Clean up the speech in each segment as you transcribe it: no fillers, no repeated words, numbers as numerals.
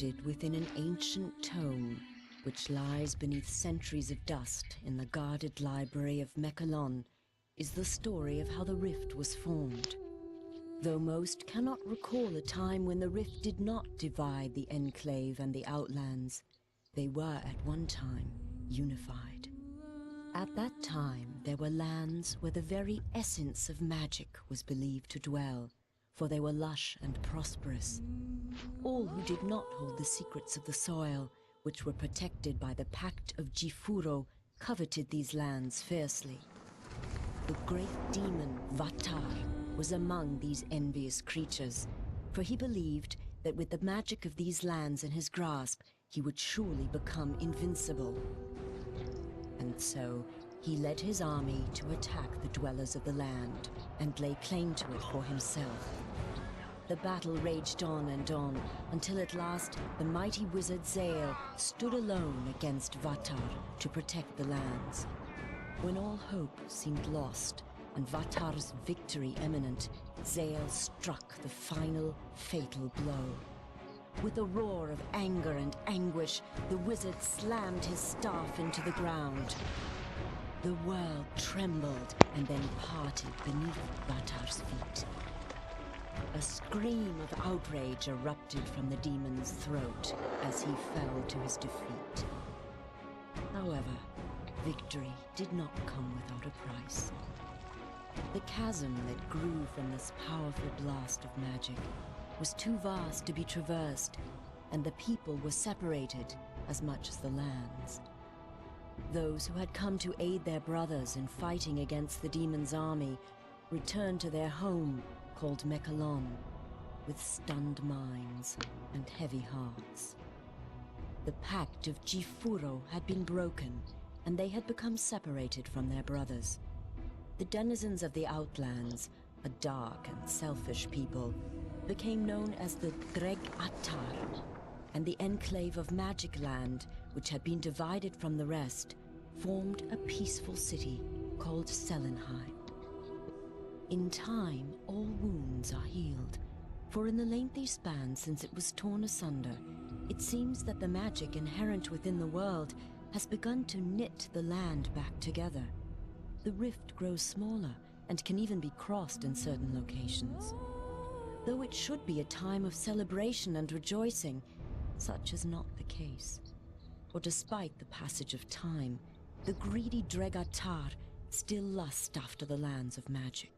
encrypted within an ancient tome which lies beneath centuries of dust in the guarded library of Mechalon, is the story of how the rift was formed. Though most cannot recall a time when the rift did not divide the Enclave and the Outlands, they were at one time unified. At that time, there were lands where the very essence of magic was believed to dwell, for they were lush and prosperous. All who did not hold the secrets of the soil, which were protected by the Pact of Jifuro, coveted these lands fiercely. The great demon Vatar was among these envious creatures, for he believed that with the magic of these lands in his grasp, he would surely become invincible. And so, he led his army to attack the dwellers of the land and lay claim to it for himself. The battle raged on and on, until at last the mighty wizard Zael stood alone against Vatar to protect the lands. When all hope seemed lost, and Vatar's victory imminent, Zael struck the final, fatal blow. With a roar of anger and anguish, the wizard slammed his staff into the ground. The world trembled and then parted beneath Vatar's feet. A scream of outrage erupted from the demon's throat as he fell to his defeat. However, victory did not come without a price. The chasm that grew from this powerful blast of magic was too vast to be traversed, and the people were separated as much as the lands. Those who had come to aid their brothers in fighting against the demon's army returned to their home, called Mechalon, with stunned minds and heavy hearts. The Pact of Jifuro had been broken, and they had become separated from their brothers. The denizens of the Outlands, a dark and selfish people, became known as the Dreg Attar, and the Enclave of Magic Land, which had been divided from the rest, formed a peaceful city called Selenheim. In time, all wounds are healed, for in the lengthy span since it was torn asunder, it seems that the magic inherent within the world has begun to knit the land back together. The rift grows smaller and can even be crossed in certain locations. Though it should be a time of celebration and rejoicing, such is not the case. For despite the passage of time, the greedy Dregatar still lust after the lands of magic.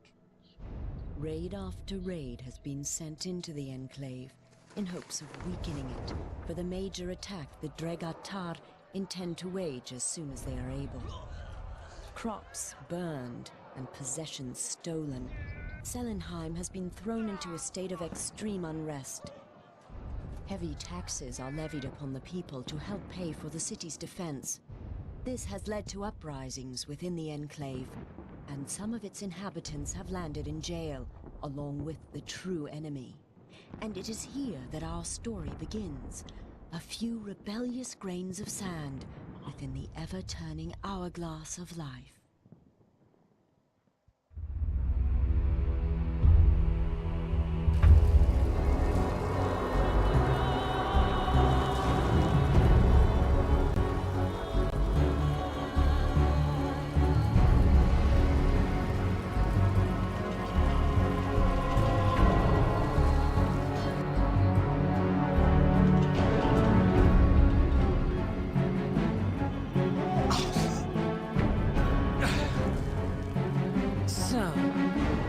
Raid after raid has been sent into the Enclave in hopes of weakening it for the major attack the Dregatar intend to wage as soon as they are able. Crops burned and possessions stolen, Selenheim has been thrown into a state of extreme unrest. Heavy taxes are levied upon the people to help pay for the city's defense. This has led to uprisings within the Enclave, and some of its inhabitants have landed in jail, along with the true enemy. And it is here that our story begins. A few rebellious grains of sand within the ever-turning hourglass of life.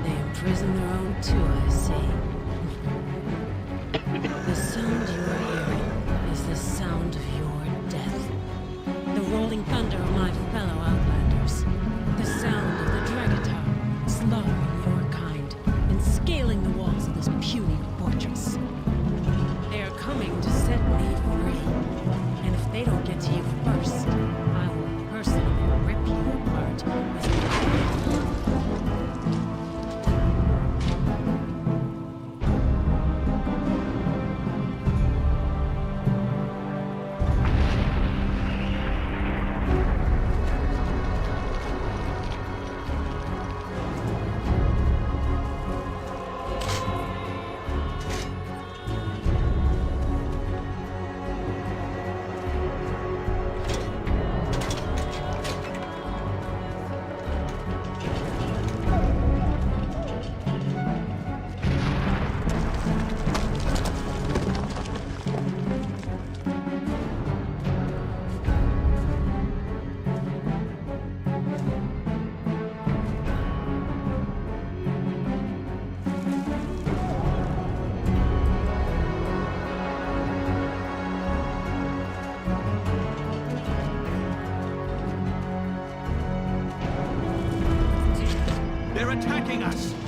Imprison their own too, I see. The sound you are hearing is the sound of your death. The rolling thunder of my fellow Outlanders. The sound of the Dragatar slaughtering your kind and scaling the walls of this puny fortress. They are coming to set me free. And if they don't get to you first, I will personally rip you apart with my attacking us!